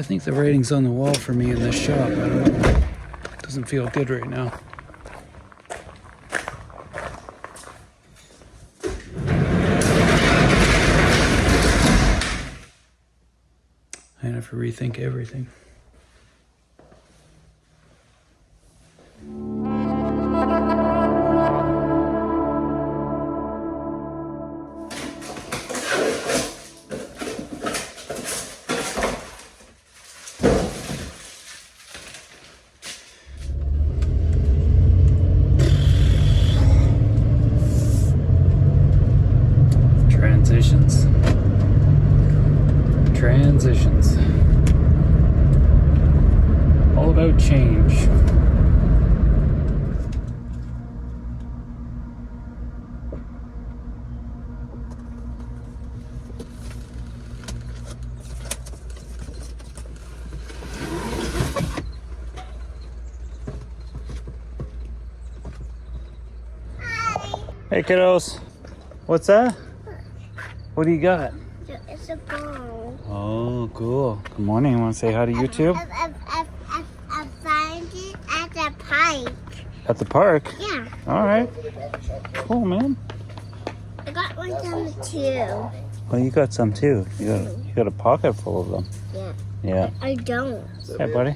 I think the writing's on the wall for me in this shop. I don't know. It doesn't feel good right now. I have to rethink everything. Transitions. All about change. Hey kiddos, what's that? What do you got? It's a ball. Oh, cool. Good morning. Want to say hi to YouTube? I find it at the park. At the park? Yeah. All right. Cool, man. I got one from too. Well, you got some too. You got a pocket full of them. Yeah. Yeah. I don't. Hey, buddy.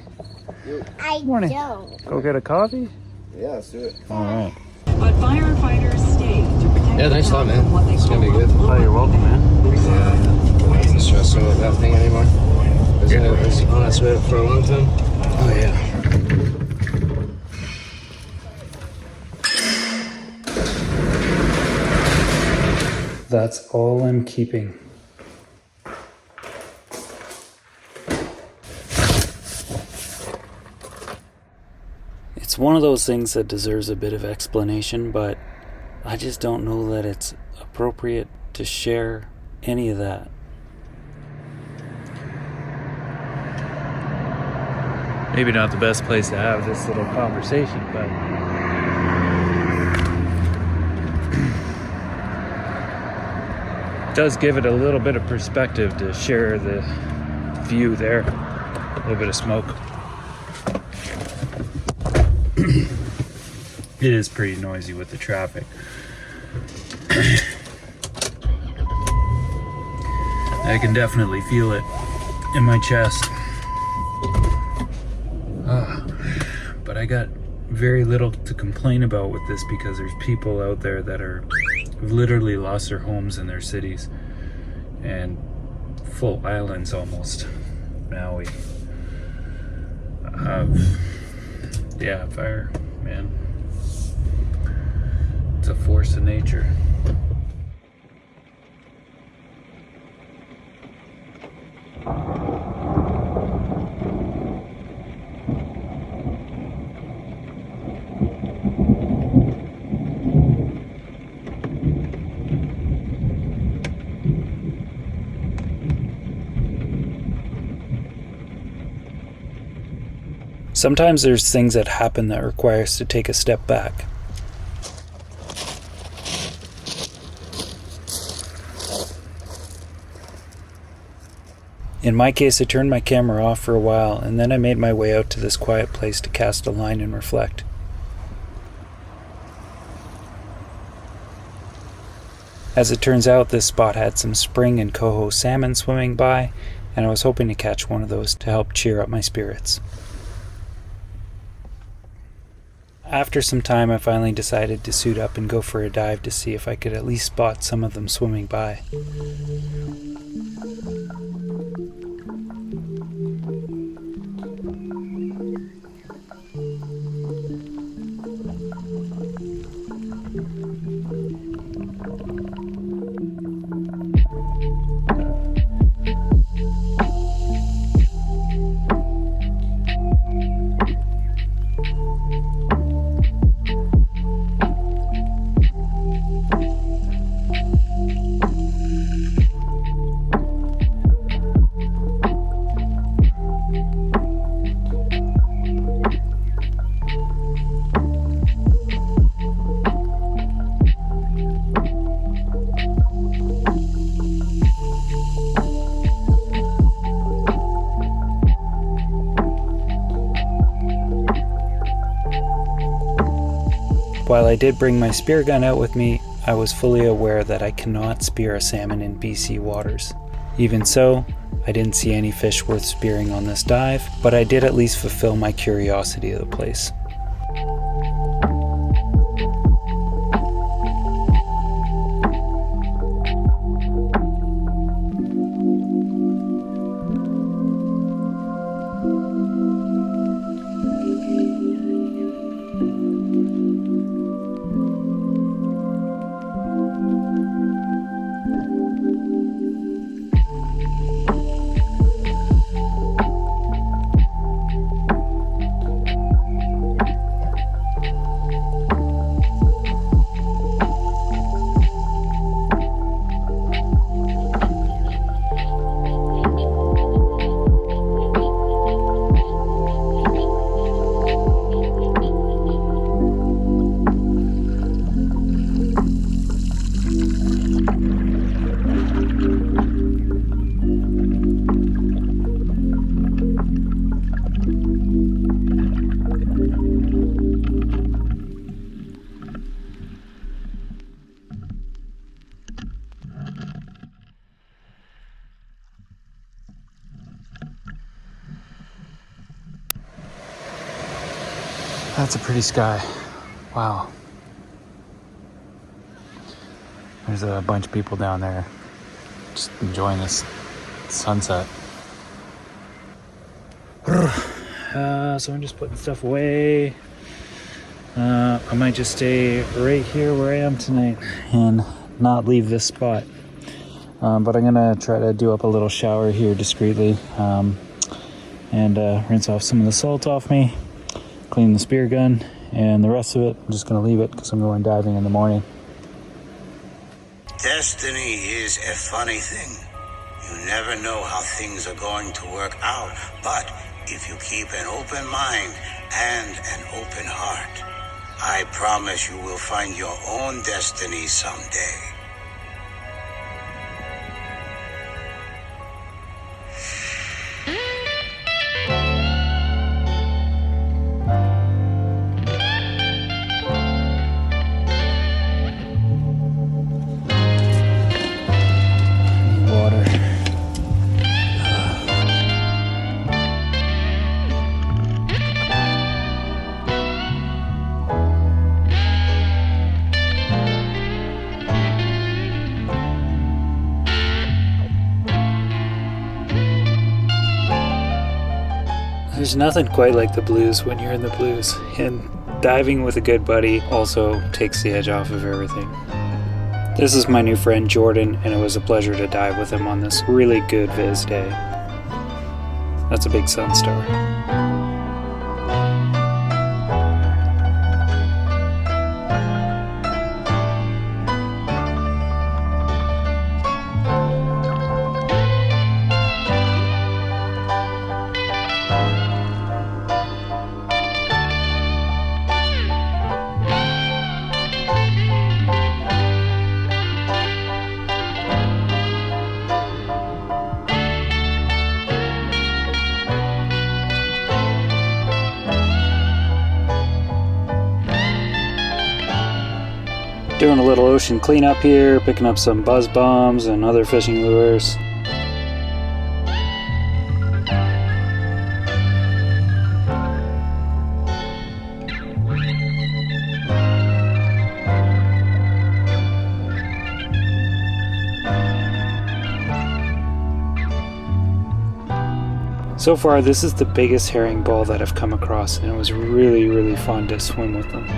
I Morning. don't. Go get a coffee? Yeah, let's do it. All right. But firefighters stayed to protect Yeah, thanks a lot, man. It's gonna be good. Oh, you're welcome, man. Yeah, I wasn't stressing about that thing anymore. It was on its way for a long time. Oh, yeah. That's all I'm keeping. It's one of those things that deserves a bit of explanation, but I just don't know that it's appropriate to share any of that. Maybe not the best place to have this little conversation, but it does give it a little bit of perspective to share the view there. A little bit of smoke. It is pretty noisy with the traffic. I can definitely feel it in my chest. But I got very little to complain about with this because there's people out there that are literally lost their homes in their cities and full islands almost. Maui. Yeah, fire, man. It's a force of nature. Sometimes there's things that happen that require us to take a step back. In my case, I turned my camera off for a while, and then I made my way out to this quiet place to cast a line and reflect. As it turns out, this spot had some spring and coho salmon swimming by, and I was hoping to catch one of those to help cheer up my spirits. After some time, I finally decided to suit up and go for a dive to see if I could at least spot some of them swimming by. While I did bring my spear gun out with me, I was fully aware that I cannot spear a salmon in BC waters. Even so, I didn't see any fish worth spearing on this dive, but I did at least fulfill my curiosity of the place. That's a pretty sky. Wow. There's a bunch of people down there just enjoying this sunset. So I'm just putting stuff away. I might just stay right here where I am tonight and not leave this spot. But I'm gonna try to do up a little shower here discreetly and rinse off some of the salt off me, clean the spear gun, and the rest of it, I'm just gonna leave it because I'm going diving in the morning. Destiny is a funny thing. You never know how things are going to work out, but if you keep an open mind and an open heart, I promise you will find your own destiny someday. Water. There's nothing quite like the blues when you're in the blues, and diving with a good buddy also takes the edge off of everything. This is my new friend Jordan, and it was a pleasure to dive with him on this really good viz day. That's a big sunstar. Doing a little ocean cleanup here, picking up some buzz bombs and other fishing lures. So far, this is the biggest herring ball that I've come across, and it was really fun to swim with them.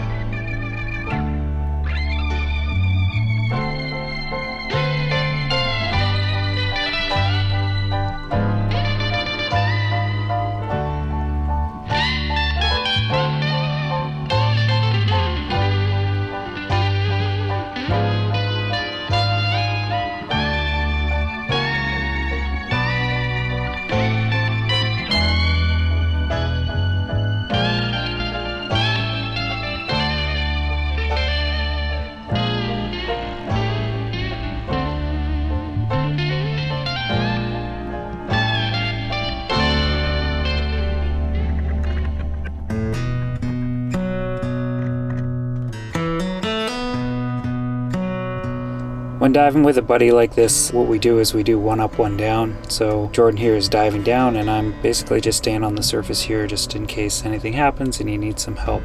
When diving with a buddy like this, what we do is we do one up, one down. So Jordan here is diving down and I'm basically just staying on the surface here just in case anything happens and he needs some help,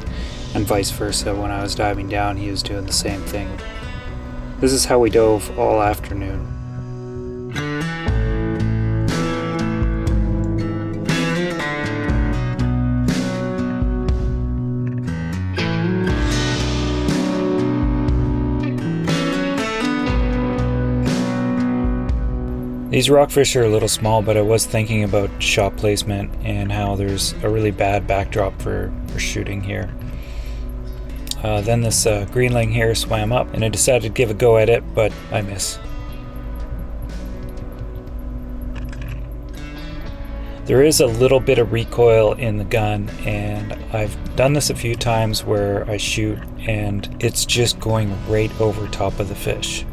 and vice versa. When I was diving down, he was doing the same thing. This is how we dove all afternoon. These rockfish are a little small, but I was thinking about shot placement and how there's a really bad backdrop for shooting here. Then this greenling here swam up and I decided to give a go at it, but I miss. There is a little bit of recoil in the gun, and I've done this a few times where I shoot and it's just going right over top of the fish.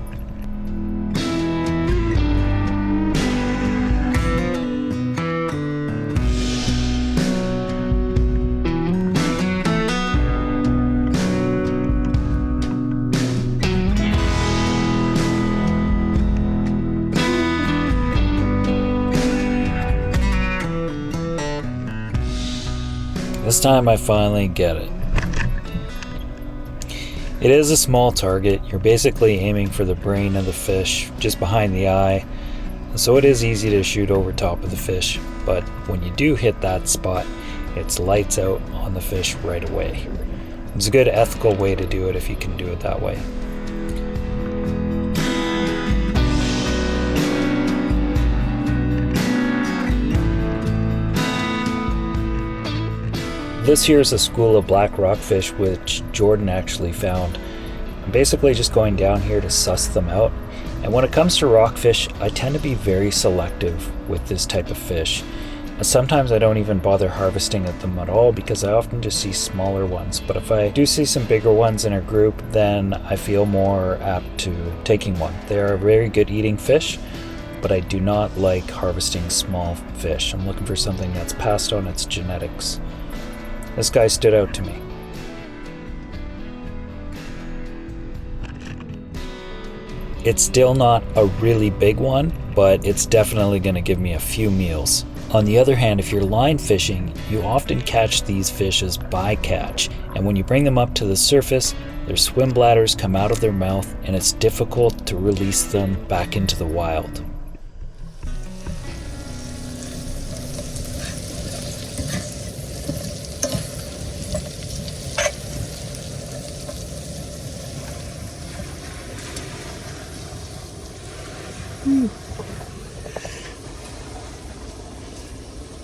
This time I finally get it. It is a small target. You're basically aiming for the brain of the fish, just behind the eye, so it is easy to shoot over top of the fish, but when you do hit that spot, it's lights out on the fish right away. It's a good ethical way to do it if you can do it that way. This here is a school of black rockfish which Jordan actually found. I'm basically just going down here to suss them out, and when it comes to rockfish, I tend to be very selective with this type of fish. Sometimes I don't even bother harvesting at them at all because I often just see smaller ones, but if I do see some bigger ones in a group, then I feel more apt to taking one. They are a very good eating fish, but I do not like harvesting small fish. I'm looking for something that's passed on its genetics. This guy stood out to me. It's still not a really big one, but it's definitely going to give me a few meals. On the other hand, if you're line fishing, you often catch these fish as bycatch, and when you bring them up to the surface, their swim bladders come out of their mouth and it's difficult to release them back into the wild.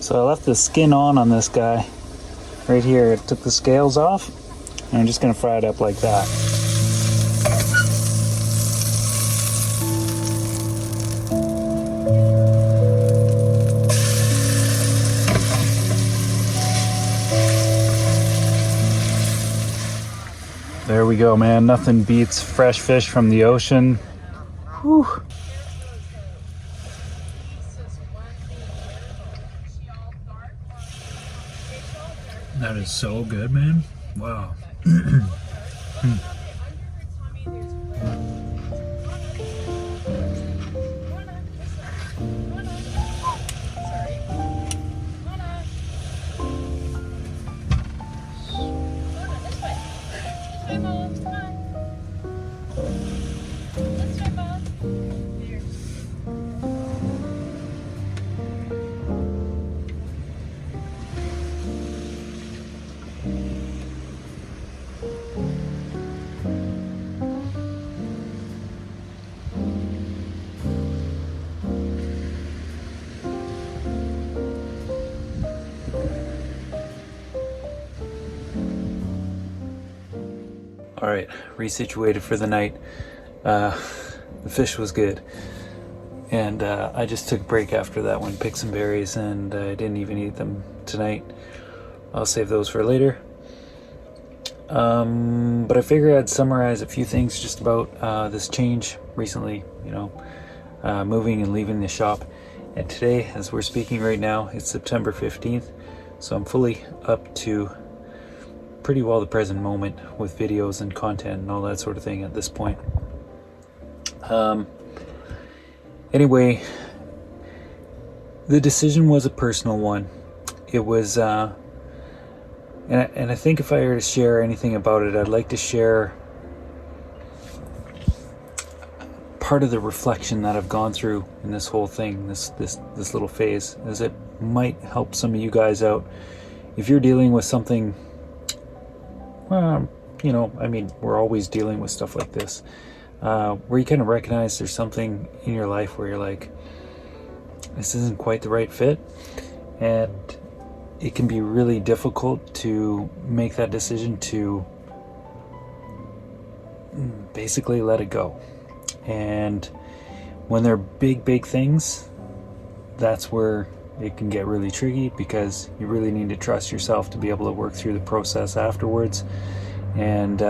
So I left the skin on this guy right here. It took the scales off, and I'm just going to fry it up like that. There we go, man. Nothing beats fresh fish from the ocean. Whew. That is so good, man. Wow. All right, resituated for the night. The fish was good, and I just took a break after that one, picked some berries, and I didn't even eat them tonight. I'll save those for later. But I figured I'd summarize a few things just about this change recently, you know, moving and leaving the shop. And today, as we're speaking right now, it's September 15th, so I'm fully up to pretty well the present moment with videos and content and all that sort of thing at this point. Anyway, the decision was a personal one. It was, and I think if I were to share anything about it, I'd like to share part of the reflection that I've gone through in this whole thing, this little phase, as it might help some of you guys out. If you're dealing with something, you know, I mean, we're always dealing with stuff like this, where you kind of recognize there's something in your life where you're like, this isn't quite the right fit, and it can be really difficult to make that decision to basically let it go. And when they're big things, that's where it can get really tricky, because you really need to trust yourself to be able to work through the process afterwards and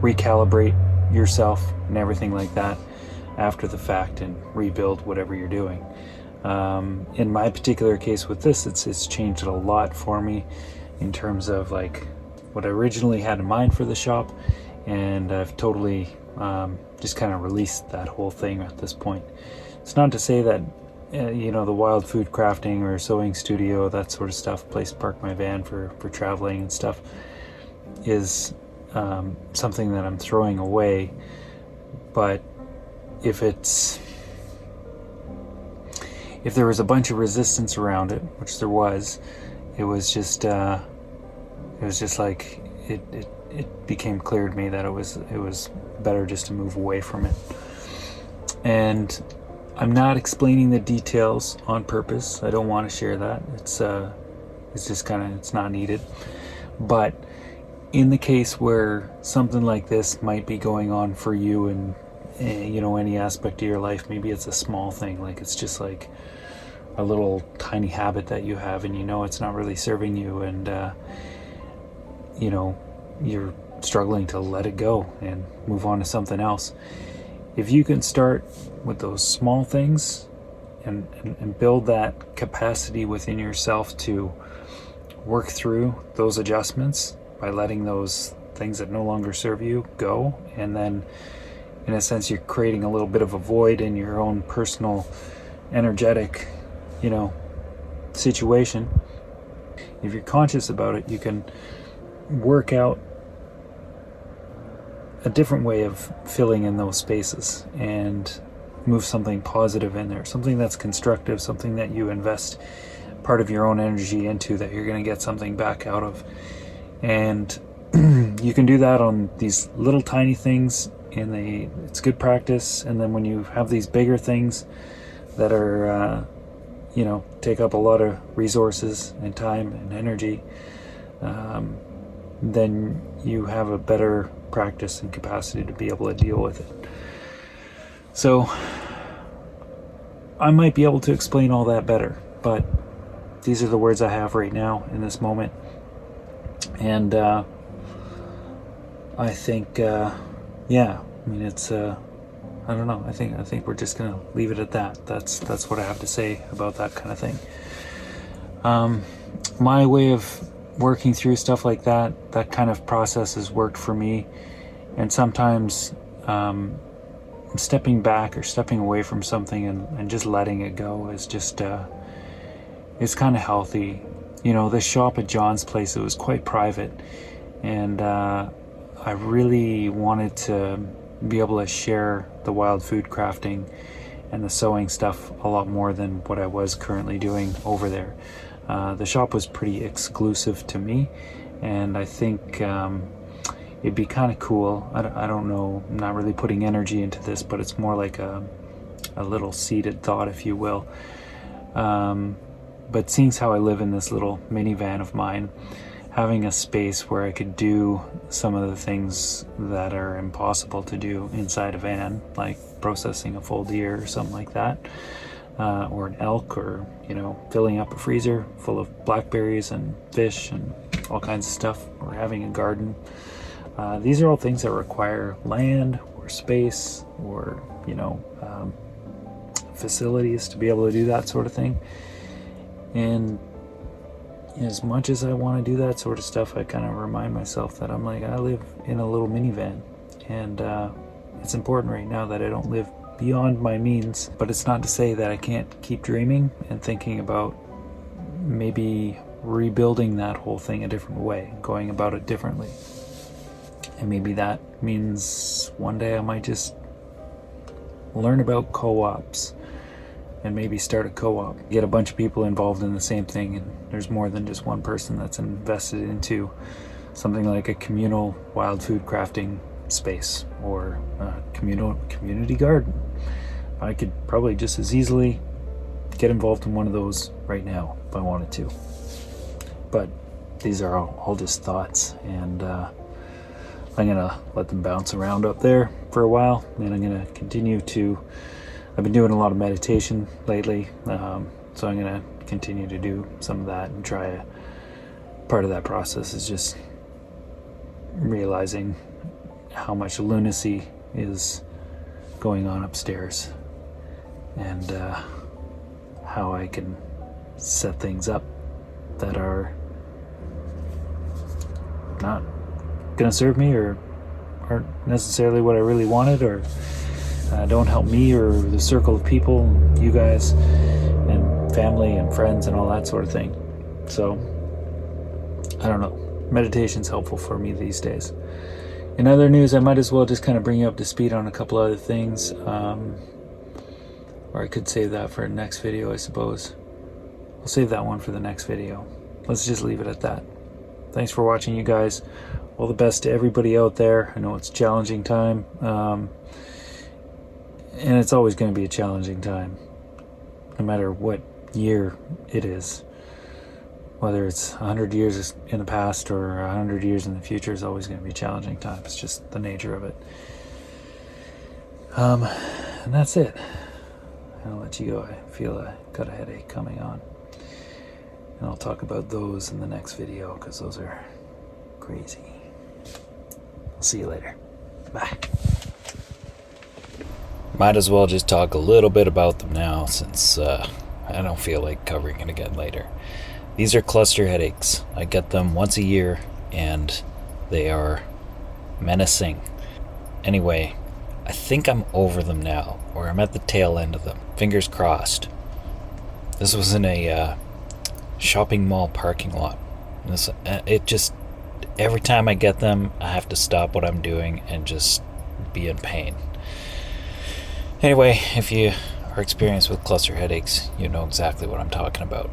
recalibrate yourself and everything like that after the fact, and rebuild whatever you're doing. In my particular case with this, it's changed a lot for me in terms of like what I originally had in mind for the shop, and I've totally just kind of released that whole thing at this point. It's not to say that you know, the wild food crafting or sewing studio, that sort of stuff, place to park my van for traveling and stuff, is something that I'm throwing away. But if there was a bunch of resistance around it, which there was, it was just like it became clear to me that it was better just to move away from it. And I'm not explaining the details on purpose. I don't want to share that. It's just kind of, it's not needed. But in the case where something like this might be going on for you in you know, any aspect of your life, maybe it's a small thing, like it's just like a little tiny habit that you have, and you know it's not really serving you, and you know, you're struggling to let it go and move on to something else. If you can start with those small things and build that capacity within yourself to work through those adjustments by letting those things that no longer serve you go, and then in a sense you're creating a little bit of a void in your own personal energetic, you know, situation. If you're conscious about it, you can work out a different way of filling in those spaces and move something positive in there, something that's constructive, something that you invest part of your own energy into, that you're going to get something back out of. And you can do that on these little tiny things, and it's good practice. And then when you have these bigger things that are you know, take up a lot of resources and time and energy, then you have a better practice and capacity to be able to deal with it. So I might be able to explain all that better, but these are the words I have right now in this moment. And I think yeah, I mean, it's I don't know, I think we're just gonna leave it at that. That's what I have to say about that kind of thing. My way of working through stuff like that kind of process has worked for me, and sometimes stepping back or stepping away from something and just letting it go is just it's kind of healthy. You know, this shop at John's place, it was quite private, and I really wanted to be able to share the wild food crafting and the sewing stuff a lot more than what I was currently doing over there. The shop was pretty exclusive to me, and I think it'd be kind of cool. I don't know, I'm not really putting energy into this, but it's more like a little seeded thought, if you will. But seeing as how I live in this little minivan of mine, having a space where I could do some of the things that are impossible to do inside a van, like processing a full deer or something like that, or an elk, or, you know, filling up a freezer full of blackberries and fish and all kinds of stuff, or having a garden. These are all things that require land or space or, you know, facilities to be able to do that sort of thing. And as much as I want to do that sort of stuff, I kind of remind myself that I'm like, I live in a little minivan, and it's important right now that I don't live beyond my means, but it's not to say that I can't keep dreaming and thinking about maybe rebuilding that whole thing a different way, going about it differently. And maybe that means one day I might just learn about co-ops and maybe start a co-op, get a bunch of people involved in the same thing, and there's more than just one person that's invested into something like a communal wild food crafting space or a community garden. I could probably just as easily get involved in one of those right now if I wanted to. But these are all just thoughts, and I'm gonna let them bounce around up there for a while, and I'm gonna continue to. I've been doing a lot of meditation lately, so I'm gonna continue to do some of that and try. Part of that process is just realizing how much lunacy is going on upstairs, and how I can set things up that are not gonna serve me or aren't necessarily what I really wanted, or don't help me or the circle of people, you guys and family and friends and all that sort of thing. So I don't know, meditation's helpful for me these days. In other news, I might as well just kind of bring you up to speed on a couple other things, or I could save that for a next video, I suppose. I'll save that one for the next video. Let's just leave it at that. Thanks for watching, you guys. All the best to everybody out there. I know it's a challenging time, and it's always going to be a challenging time, no matter what year it is. Whether it's 100 years in the past or 100 years in the future, is always going to be a challenging time. It's just the nature of it. And that's it. I'll let you go. I feel I got a headache coming on. And I'll talk about those in the next video, because those are crazy. I'll see you later. Bye. Might as well just talk a little bit about them now, since I don't feel like covering it again later. These are cluster headaches. I get them once a year, and they are menacing. Anyway, I think I'm over them now, or I'm at the tail end of them. Fingers crossed. This was in a shopping mall parking lot. It just, every time I get them, I have to stop what I'm doing and just be in pain. Anyway, if you are experienced with cluster headaches, you know exactly what I'm talking about.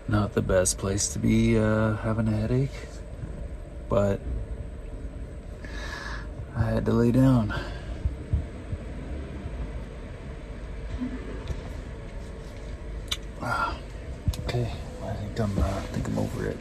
Not the best place to be having a headache, but I had to lay down. Wow. Okay, I think I'm over it.